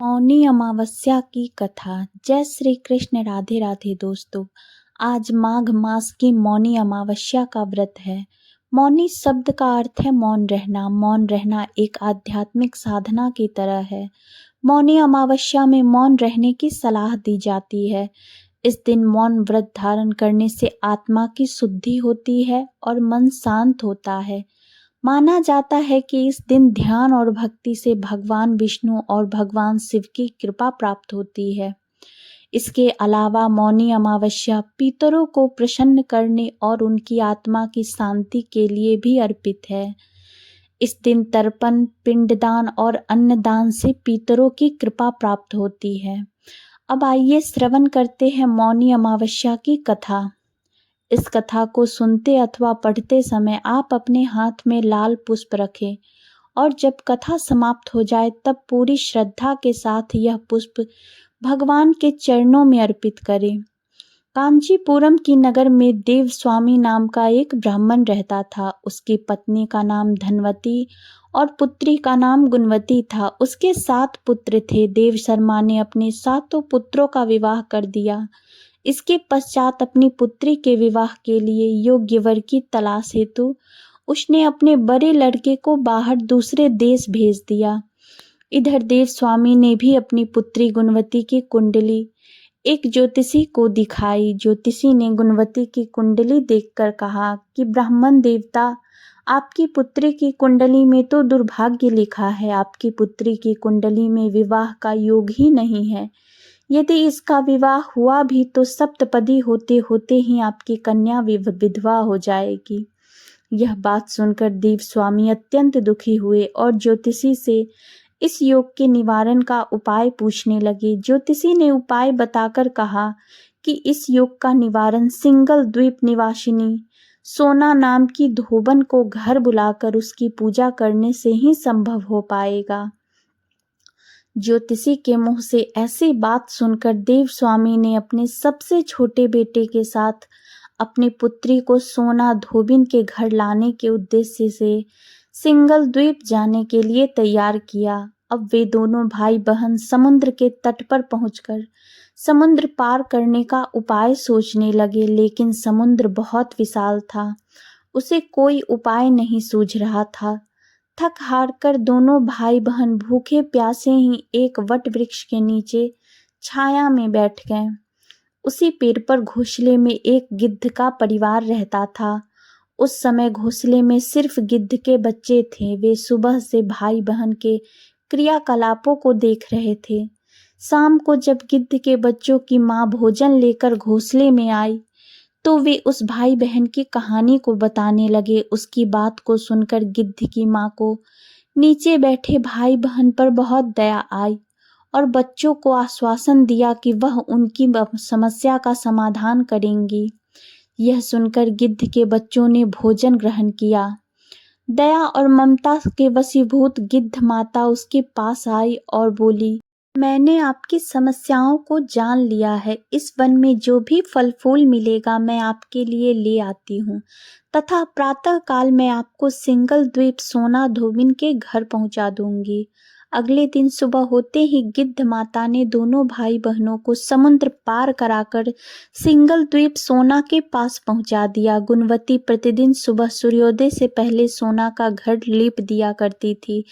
मौनी अमावस्या की कथा। जय श्री कृष्ण। राधे राधे दोस्तों। आज माघ मास की मौनी अमावस्या का व्रत है। मौनी शब्द का अर्थ है मौन रहना। मौन रहना एक आध्यात्मिक साधना की तरह है। मौनी अमावस्या में मौन रहने की सलाह दी जाती है। इस दिन मौन व्रत धारण करने से आत्मा की शुद्धि होती है और मन शांत होता है। माना जाता है कि इस दिन ध्यान और भक्ति से भगवान विष्णु और भगवान शिव की कृपा प्राप्त होती है। इसके अलावा मौनी अमावस्या पितरों को प्रसन्न करने और उनकी आत्मा की शांति के लिए भी अर्पित है। इस दिन तर्पण, पिंडदान और अन्नदान से पितरों की कृपा प्राप्त होती है। अब आइए श्रवण करते हैं मौनी अमावस्या की कथा। इस कथा को सुनते अथवा पढ़ते समय आप अपने हाथ में लाल पुष्प रखें और जब कथा समाप्त हो जाए तब पूरी श्रद्धा के साथ यह पुष्प भगवान के चरणों में अर्पित करें। कांचीपुरम की नगर में देव स्वामी नाम का एक ब्राह्मण रहता था। उसकी पत्नी का नाम धनवती और पुत्री का नाम गुणवती था। उसके 7 पुत्र थे। देव शर्मा ने अपने 7 पुत्रों का विवाह कर दिया। इसके पश्चात अपनी पुत्री के विवाह के लिए योग्य वर की तलाश हेतु उसने अपने बड़े लड़के को बाहर दूसरे देश भेज दिया। इधर देव स्वामी ने भी अपनी पुत्री गुणवती की कुंडली एक ज्योतिषी को दिखाई। ज्योतिषी ने गुणवती की कुंडली देखकर कहा कि ब्राह्मण देवता, आपकी पुत्री की कुंडली में तो दुर्भाग्य लिखा है। आपकी पुत्री की कुंडली में विवाह का योग ही नहीं है। यदि इसका विवाह हुआ भी तो सप्तपदी होते होते ही आपकी कन्या विधवा हो जाएगी। यह बात सुनकर देव स्वामी अत्यंत दुखी हुए और ज्योतिषी से इस योग के निवारण का उपाय पूछने लगे। ज्योतिषी ने उपाय बताकर कहा कि इस योग का निवारण सिंगल द्वीप निवासिनी सोना नाम की धोबन को घर बुलाकर उसकी पूजा करने से ही संभव हो पाएगा। ज्योतिषी के मुंह से ऐसी बात सुनकर देव स्वामी ने अपने सबसे छोटे बेटे के साथ अपनी पुत्री को सोना धोबिन के घर लाने के उद्देश्य से सिंगल द्वीप जाने के लिए तैयार किया। अब वे दोनों भाई बहन समुद्र के तट पर पहुंचकर समुद्र पार करने का उपाय सोचने लगे, लेकिन समुद्र बहुत विशाल था। उसे कोई उपाय नहीं सूझ रहा था। थक हार कर दोनों भाई बहन भूखे प्यासे ही एक वट वृक्ष के नीचे छाया में बैठ गए। उसी पेड़ पर घोंसले में एक गिद्ध का परिवार रहता था। उस समय घोंसले में सिर्फ गिद्ध के बच्चे थे। वे सुबह से भाई बहन के क्रियाकलापों को देख रहे थे। शाम को जब गिद्ध के बच्चों की माँ भोजन लेकर घोंसले में आई तो वे उस भाई बहन की कहानी को बताने लगे। उसकी बात को सुनकर गिद्ध की माँ को नीचे बैठे भाई बहन पर बहुत दया आई और बच्चों को आश्वासन दिया कि वह उनकी समस्या का समाधान करेंगी। यह सुनकर गिद्ध के बच्चों ने भोजन ग्रहण किया। दया और ममता के वशीभूत गिद्ध माता उसके पास आई और बोली, मैंने आपकी समस्याओं को जान लिया है। इस वन में जो भी फल फूल मिलेगा मैं आपके लिए ले आती हूँ तथा प्रातः काल मैं आपको सिंगल द्वीप सोना धोबिन के घर पहुँचा दूंगी। अगले दिन सुबह होते ही गिद्ध माता ने दोनों भाई बहनों को समुद्र पार कराकर सिंगल द्वीप सोना के पास पहुंचा दिया। गुणवती प्रतिदिन सुबह सूर्योदय से पहले सोना का घर लीप दिया करती थी।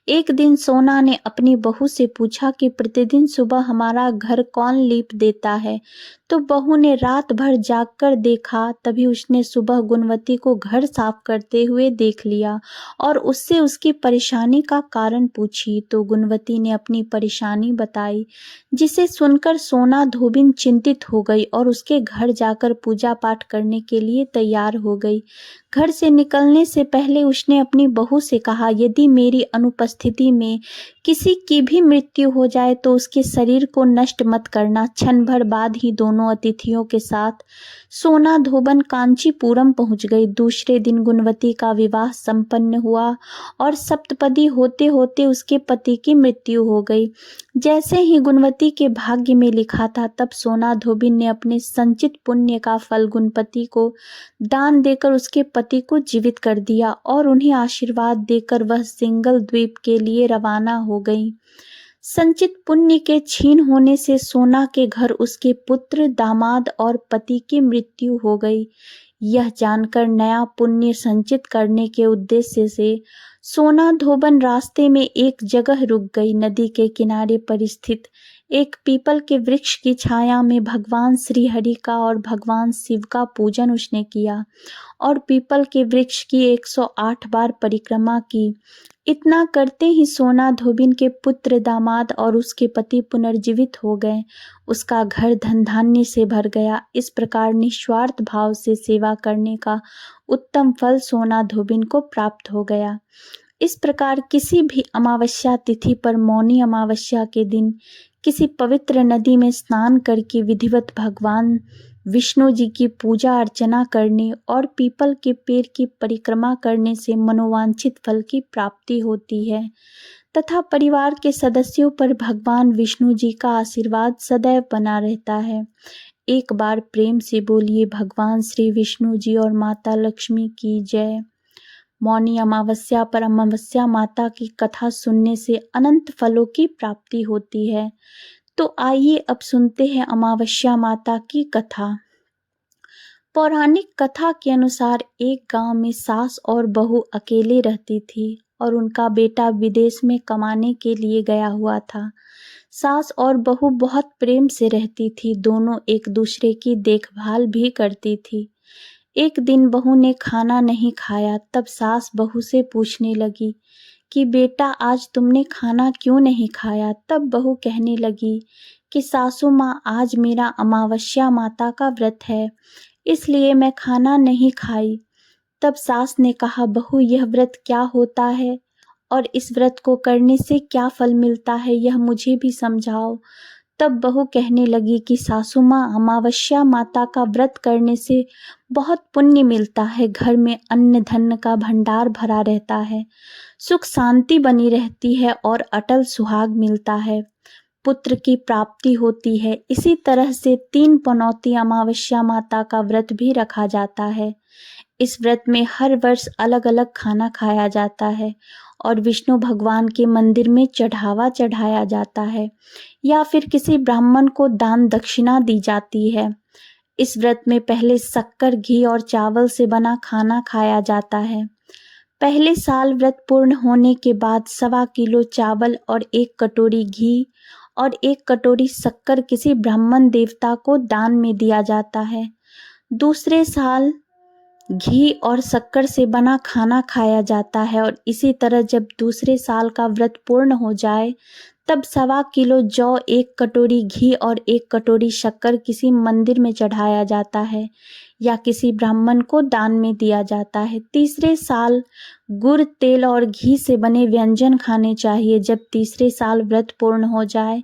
एक दिन सोना ने अपनी बहू से पूछा कि प्रतिदिन सुबह हमारा घर कौन लीप देता है, तो बहू ने रात भर जागकर देखा। तभी उसने सुबह गुणवती को घर साफ करते हुए देख लिया और उससे उसकी परेशानी का कारण पूछी। तो गुणवती ने अपनी परेशानी बताई, जिसे सुनकर सोना धोबिन चिंतित हो गई और उसके घर जाकर पूजा पाठ करने के लिए तैयार हो गई। घर से निकलने से पहले उसने अपनी बहू से कहा, यदि मेरी अनुपस्थिति में किसी की भी मृत्यु हो जाए तो उसके शरीर को नष्ट मत करना। क्षण भर बाद ही दोनों अतिथियों के साथ सोना धोबन कांचीपुरम पहुंच गई। दूसरे दिन गुणवती का विवाह संपन्न हुआ और सप्तपदी होते होते उसके पति की मृत्यु हो गई। जैसे ही गुणवती के भाग्य में लिखा था, तब सोना धोबिन ने अपने संचित पुण्य का फल गुणपति को दान देकर उसके पति को जीवित कर दिया और उन्हें आशीर्वाद देकर वह सिंगल द्वीप के लिए रवाना हो गई। संचित पुण्य के छीन होने से सोना के घर उसके पुत्र, दामाद और पति की मृत्यु हो गई। यह जानकर नया पुण्य संचित करने के उद्देश्य से सोना धोबन रास्ते में एक जगह रुक गई। नदी के किनारे पर स्थित एक पीपल के वृक्ष की छाया में भगवान श्री हरि का और भगवान शिव का पूजन उसने किया और पीपल के वृक्ष की 108 बार परिक्रमा की। इतना करते ही सोना धोबिन के पुत्र, दामाद और उसके पति पुनर्जीवित हो गए। उसका घर धन धान्य से भर गया। इस प्रकार निस्वार्थ भाव से सेवा करने का उत्तम फल सोना धोबिन को प्राप्त हो गया। इस प्रकार किसी भी अमावस्या तिथि पर मौनी अमावस्या के दिन किसी पवित्र नदी में स्नान करके विधिवत भगवान विष्णु जी की पूजा अर्चना करने और पीपल के पेड़ की परिक्रमा करने से मनोवांछित फल की प्राप्ति होती है तथा परिवार के सदस्यों पर भगवान विष्णु जी का आशीर्वाद सदैव बना रहता है। एक बार प्रेम से बोलिए भगवान श्री विष्णु जी और माता लक्ष्मी की जय। मौनी अमावस्या पर अमावस्या माता की कथा सुनने से अनंत फलों की प्राप्ति होती है। तो आइए अब सुनते हैं अमावस्या माता की कथा। पौराणिक कथा के अनुसार एक गांव में सास और बहू अकेले रहती थी और उनका बेटा विदेश में कमाने के लिए गया हुआ था। सास और बहू बहुत प्रेम से रहती थी। दोनों एक दूसरे की देखभाल भी करती थी। एक दिन बहू ने खाना नहीं खाया। तब सास बहू से पूछने लगी कि बेटा आज तुमने खाना क्यों नहीं खाया। तब बहू कहने लगी कि सासू माँ आज मेरा अमावस्या माता का व्रत है, इसलिए मैं खाना नहीं खाई। तब सास ने कहा बहू यह व्रत क्या होता है और इस व्रत को करने से क्या फल मिलता है, यह मुझे भी समझाओ। तब बहू कहने लगी कि सासू माँ अमावस्या माता का व्रत करने से बहुत पुण्य मिलता है। घर में अन्न धन का भंडार भरा रहता है, सुख शांति बनी रहती है और अटल सुहाग मिलता है, पुत्र की प्राप्ति होती है। इसी तरह से 3 पनौती अमावस्या माता का व्रत भी रखा जाता है। इस व्रत में हर वर्ष अलग अलग खाना खाया जाता है और विष्णु भगवान के मंदिर में चढ़ावा चढ़ाया जाता है या फिर किसी ब्राह्मण को दान दक्षिणा दी जाती है। इस व्रत में पहले शक्कर, घी और चावल से बना खाना खाया जाता है। पहले साल व्रत पूर्ण होने के बाद 1.25 किलो चावल और 1 कटोरी घी और 1 कटोरी शक्कर किसी ब्राह्मण देवता को दान में दिया जाता है। दूसरे साल घी और शक्कर से बना खाना खाया जाता है और इसी तरह जब दूसरे साल का व्रत पूर्ण हो जाए तब 1.25 किलो जौ, 1 कटोरी घी और 1 कटोरी शक्कर किसी मंदिर में चढ़ाया जाता है या किसी ब्राह्मण को दान में दिया जाता है। तीसरे साल गुड़, तेल और घी से बने व्यंजन खाने चाहिए। जब तीसरे साल व्रत पूर्ण हो जाए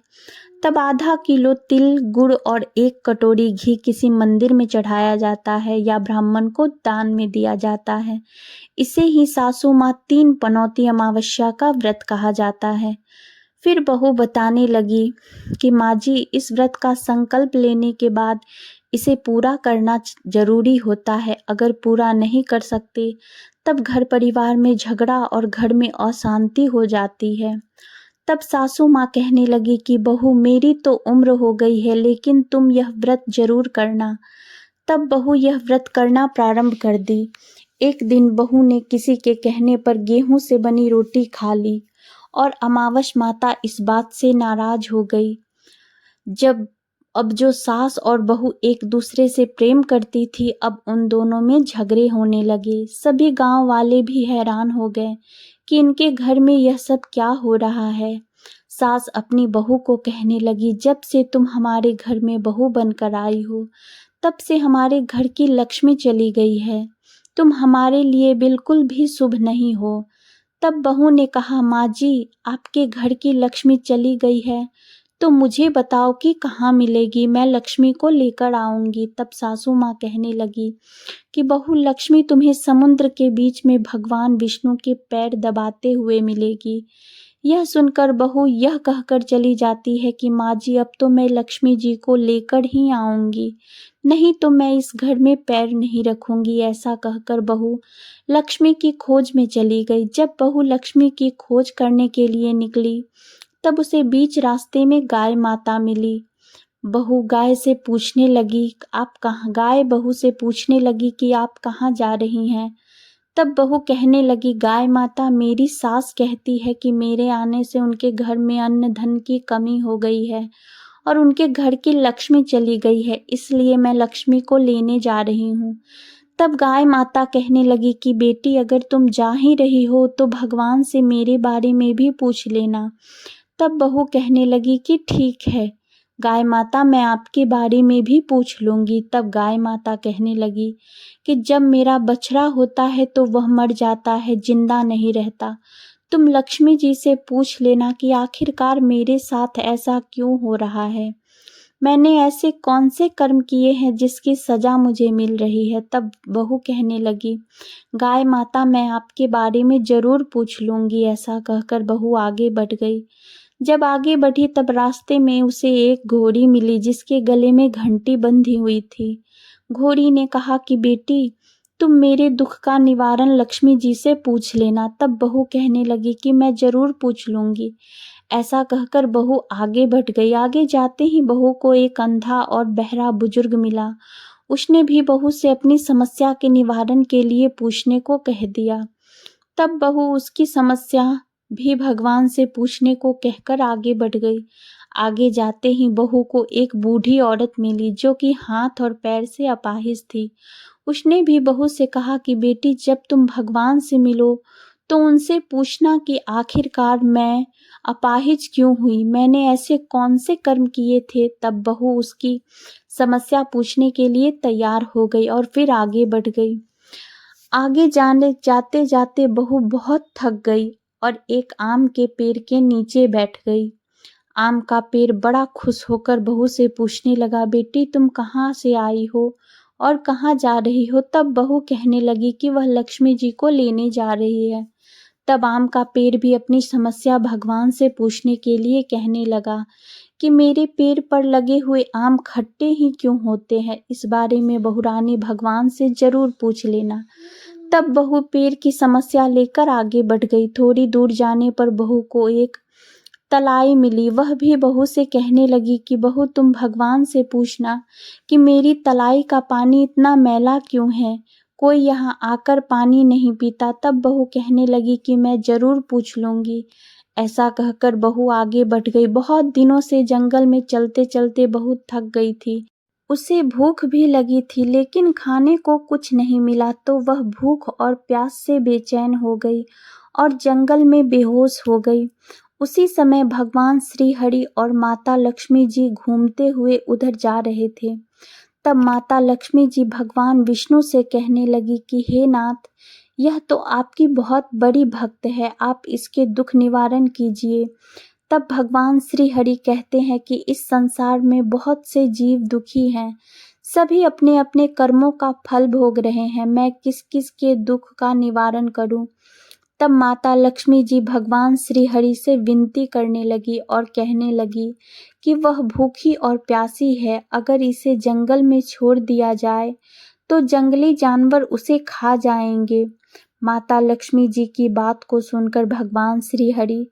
तब आधा किलो तिल, गुड़ और 1 कटोरी घी किसी मंदिर में चढ़ाया जाता है या ब्राह्मण को दान में दिया जाता है। इसे ही सासू माँ 3 पनौती अमावस्या का व्रत कहा जाता है। फिर बहू बताने लगी कि माँ जी इस व्रत का संकल्प लेने के बाद इसे पूरा करना जरूरी होता है। अगर पूरा नहीं कर सकते तब घर परिवार में झगड़ा और घर में अशांति हो जाती है। तब सासू माँ कहने लगी कि बहू मेरी तो उम्र हो गई है लेकिन तुम यह व्रत जरूर करना। तब बहू यह व्रत करना प्रारंभ कर दी। एक दिन बहू ने किसी के कहने पर गेहूं से बनी रोटी खा ली और अमावस माता इस बात से नाराज हो गई। अब जो सास और बहू एक दूसरे से प्रेम करती थी, अब उन दोनों में झगड़े होने लगे। सभी गांव वाले भी हैरान हो गए कि इनके घर में यह सब क्या हो रहा है। सास अपनी बहू को कहने लगी जब से तुम हमारे घर में बहू बनकर आई हो तब से हमारे घर की लक्ष्मी चली गई है। तुम हमारे लिए बिल्कुल भी शुभ नहीं हो। तब बहू ने कहा माँ जी आपके घर की लक्ष्मी चली गई है तो मुझे बताओ कि कहाँ मिलेगी, मैं लक्ष्मी को लेकर आऊंगी। तब सासू माँ कहने लगी कि बहू लक्ष्मी तुम्हें समुद्र के बीच में भगवान विष्णु के पैर दबाते हुए मिलेगी। यह सुनकर बहू यह कहकर चली जाती है कि माँ जी अब तो मैं लक्ष्मी जी को लेकर ही आऊंगी, नहीं तो मैं इस घर में पैर नहीं रखूंगी। ऐसा कहकर बहू लक्ष्मी की खोज में चली गई। जब बहू लक्ष्मी की खोज करने के लिए निकली तब उसे बीच रास्ते में गाय माता मिली। बहू गाय से पूछने लगी, आप कहाँ? गाय बहू से पूछने लगी कि आप कहाँ जा रही हैं? तब बहू कहने लगी, गाय माता, मेरी सास कहती है कि मेरे आने से उनके घर में अन्न धन की कमी हो गई है और उनके घर की लक्ष्मी चली गई है, इसलिए मैं लक्ष्मी को लेने जा रही हूँ। तब गाय माता कहने लगी कि बेटी, अगर तुम जा ही रही हो तो भगवान से मेरे बारे में भी पूछ लेना। तब बहू कहने लगी कि ठीक है गाय माता, मैं आपके बारे में भी पूछ लूंगी। तब गाय माता कहने लगी कि जब मेरा बछड़ा होता है तो वह मर जाता है, जिंदा नहीं रहता। तुम लक्ष्मी जी से पूछ लेना कि आखिरकार मेरे साथ ऐसा क्यों हो रहा है, मैंने ऐसे कौन से कर्म किए हैं जिसकी सजा मुझे मिल रही है। तब बहू कहने लगी, गाय माता, मैं आपके बारे में जरूर पूछ लूंगी। ऐसा कहकर बहू आगे बढ़ गई। जब आगे बढ़ी तब रास्ते में उसे एक घोड़ी मिली जिसके गले में घंटी बंधी हुई थी। घोड़ी ने कहा कि बेटी, तुम मेरे दुख का निवारण लक्ष्मी जी से पूछ लेना। तब बहू कहने लगी कि मैं जरूर पूछ लूंगी। ऐसा कहकर बहू आगे बढ़ गई। आगे जाते ही बहू को एक अंधा और बहरा बुजुर्ग मिला। उसने भी बहू से अपनी समस्या के निवारण के लिए पूछने को कह दिया। तब बहू उसकी समस्या भी भगवान से पूछने को कहकर आगे बढ़ गई। आगे जाते ही बहू को एक बूढ़ी औरत मिली जो कि हाथ और पैर से अपाहिज थी। उसने भी बहू से कहा कि बेटी, जब तुम भगवान से मिलो तो उनसे पूछना कि आखिरकार मैं अपाहिज क्यों हुई, मैंने ऐसे कौन से कर्म किए थे। तब बहू उसकी समस्या पूछने के लिए तैयार हो गई और फिर आगे बढ़ गई। आगे जाते जाते बहू बहुत थक गई और एक आम के पेड़ के नीचे बैठ गई। आम का पेड़ बड़ा खुश होकर बहू से पूछने लगा, बेटी, तुम कहाँ से आई हो और कहाँ जा रही हो? तब बहू कहने लगी कि वह लक्ष्मी जी को लेने जा रही है। तब आम का पेड़ भी अपनी समस्या भगवान से पूछने के लिए कहने लगा कि मेरे पेड़ पर लगे हुए आम खट्टे ही क्यों होते हैं, इस बारे में बहुरानी भगवान से जरूर पूछ लेना। तब बहू पेड़ की समस्या लेकर आगे बढ़ गई। थोड़ी दूर जाने पर बहू को एक तलाई मिली। वह भी बहू से कहने लगी कि बहू, तुम भगवान से पूछना कि मेरी तलाई का पानी इतना मैला क्यों है, कोई यहाँ आकर पानी नहीं पीता। तब बहू कहने लगी कि मैं जरूर पूछ लूंगी। ऐसा कहकर बहू आगे बढ़ गई। बहुत दिनों से जंगल में चलते चलते बहू थक गई थी। उसे भूख भी लगी थी लेकिन खाने को कुछ नहीं मिला, तो वह भूख और प्यास से बेचैन हो गई और जंगल में बेहोश हो गई। उसी समय भगवान श्री हरि और माता लक्ष्मी जी घूमते हुए उधर जा रहे थे। तब माता लक्ष्मी जी भगवान विष्णु से कहने लगी कि हे नाथ, यह तो आपकी बहुत बड़ी भक्त है, आप इसके दुख निवारण कीजिए। तब भगवान श्री हरि कहते हैं कि इस संसार में बहुत से जीव दुखी हैं, सभी अपने अपने कर्मों का फल भोग रहे हैं, मैं किस किस के दुख का निवारण करूं। तब माता लक्ष्मी जी भगवान श्री हरि से विनती करने लगी और कहने लगी कि वह भूखी और प्यासी है, अगर इसे जंगल में छोड़ दिया जाए तो जंगली जानवर उसे खा जाएंगे। माता लक्ष्मी जी की बात को सुनकर भगवान श्री हरि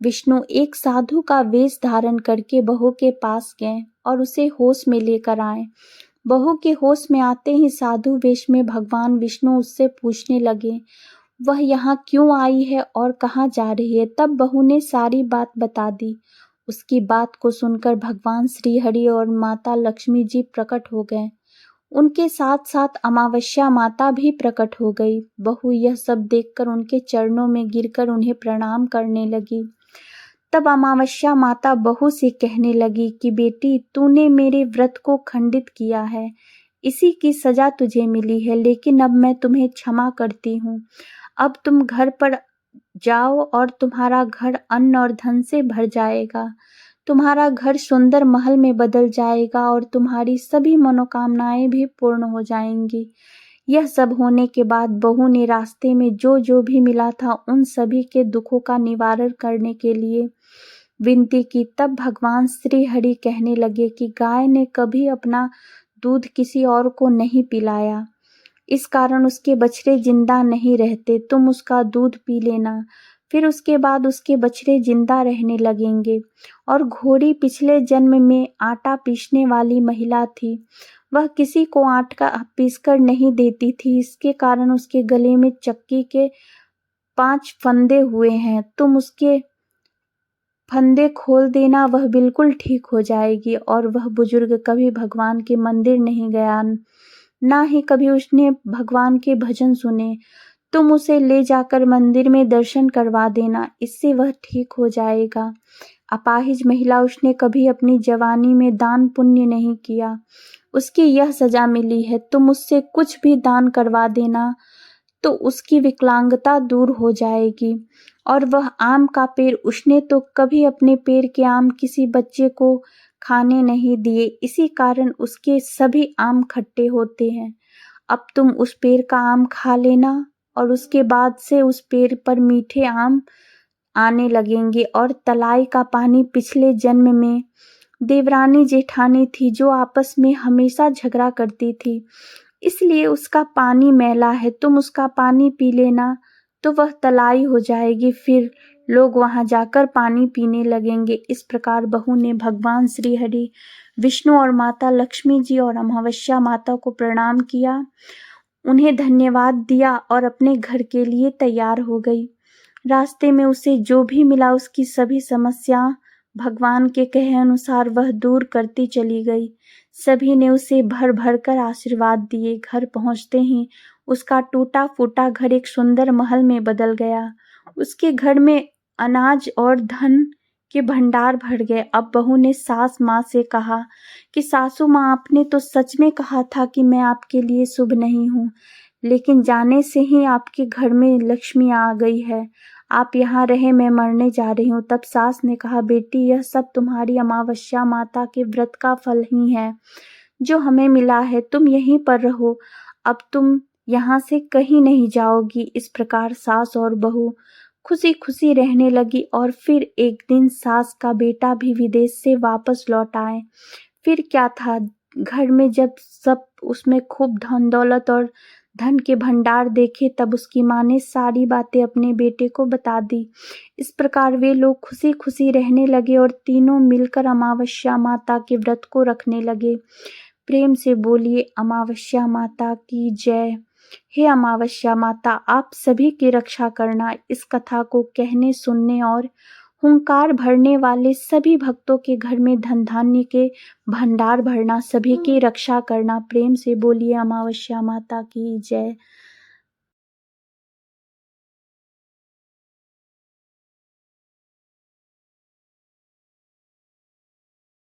विष्णु एक साधु का वेश धारण करके बहू के पास गए और उसे होश में लेकर आए। बहू के होश में आते ही साधु वेश में भगवान विष्णु उससे पूछने लगे, वह यहाँ क्यों आई है और कहाँ जा रही है। तब बहू ने सारी बात बता दी। उसकी बात को सुनकर भगवान श्री हरि और माता लक्ष्मी जी प्रकट हो गए। उनके साथ साथ अमावस्या माता भी प्रकट हो गई। बहू यह सब देखकर उनके चरणों में गिरकर उन्हें प्रणाम करने लगी। तब अमावस्या माता बहू से कहने लगी कि बेटी, तूने मेरे व्रत को खंडित किया है, इसी की सजा तुझे मिली है, लेकिन अब मैं तुम्हें क्षमा करती हूँ। अब तुम घर पर जाओ और तुम्हारा घर अन्न और धन से भर जाएगा, तुम्हारा घर सुंदर महल में बदल जाएगा और तुम्हारी सभी मनोकामनाएं भी पूर्ण हो जाएंगी। यह सब होने के बाद बहू ने रास्ते में जो जो भी मिला था उन सभी के दुखों का निवारण करने के लिए विनती की। तब भगवान श्री हरि कहने लगे कि गाय ने कभी अपना दूध किसी और को नहीं पिलाया, इस कारण उसके बछड़े जिंदा नहीं रहते, तुम उसका दूध पी लेना, फिर उसके बाद उसके बछड़े जिंदा रहने लगेंगे। और घोड़ी पिछले जन्म में आटा पीसने वाली महिला थी। वह किसी को आटा पीसकर नहीं देती थी, इसके कारण उसके गले में चक्की के 5 फंदे हुए हैं। तुम उसके फंदे खोल देना, वह बिल्कुल ठीक हो जाएगी। और वह बुजुर्ग कभी भगवान के मंदिर नहीं गया, ना ही कभी उसने भगवान के भजन सुने। तुम उसे ले जाकर मंदिर में दर्शन करवा देना, इससे वह ठीक हो जाएगा। अपाहिज महिला, उसने कभी अपनी जवानी में दान पुण्य नहीं किया, उसकी यह सजा मिली है। तुम उससे कुछ भी दान करवा देना तो उसकी विकलांगता दूर हो जाएगी। और वह आम का पेड़, उसने तो कभी अपने पेड़ के आम किसी बच्चे को खाने नहीं दिए, इसी कारण उसके सभी आम खट्टे होते हैं। अब तुम उस पेड़ का आम खा लेना और उसके बाद से उस पेड़ पर मीठे आम आने लगेंगे। और तलाई का पानी पिछले जन्म में देवरानी जेठानी थी, जो आपस में हमेशा झगड़ा करती थी, इसलिए उसका पानी मैला है। तुम उसका पानी पी लेना तो वह तलाई हो जाएगी, फिर लोग वहां जाकर पानी पीने लगेंगे। इस प्रकार बहू ने भगवान श्री हरि विष्णु और माता लक्ष्मी जी और अमावस्या माता को प्रणाम किया, उन्हें धन्यवाद दिया और अपने घर के लिए तैयार हो गई। रास्ते में उसे जो भी मिला, उसकी सभी समस्या भगवान के कहे अनुसार वह दूर करती चली गई। सभी ने उसे भर भर कर आशीर्वाद दिए। घर पहुंचते ही उसका टूटा फूटा घर एक सुंदर महल में बदल गया। उसके घर में अनाज और धन के भंडार भर गए। अब बहू ने सास माँ से कहा कि सासू माँ, आपने तो सच में कहा था कि मैं आपके लिए शुभ नहीं हूँ, लेकिन जाने से ही आपके घर में लक्ष्मी आ गई है। आप यहाँ रहे, मैं मरने जा रही हूँ। तब सास ने कहा, बेटी, यह सब तुम्हारी अमावस्या माता के व्रत का फल ही है जो हमें मिला है। तुम यहीं पर रहो, अब तुम यहाँ से कहीं नहीं जाओगी। इस प्रकार सास और बहू खुशी खुशी रहने लगी। और फिर एक दिन सास का बेटा भी विदेश से वापस लौट आए। फिर क्या था, घर में जब सब उसमें खूब धन दौलत और धन के भंडार देखे, तब उसकी माँ ने सारी बातें अपने बेटे को बता दी। इस प्रकार वे लोग खुशी खुशी रहने लगे और तीनों मिलकर अमावस्या माता के व्रत को रखने लगे। प्रेम से बोलिए अमावस्या माता की जय। हे अमावस्या माता, आप सभी की रक्षा करना। इस कथा को कहने, सुनने और हुंकार भरने वाले सभी भक्तों के घर में धन धान्य के भंडार भरना, सभी की रक्षा करना। प्रेम से बोलिए अमावस्या माता की जय।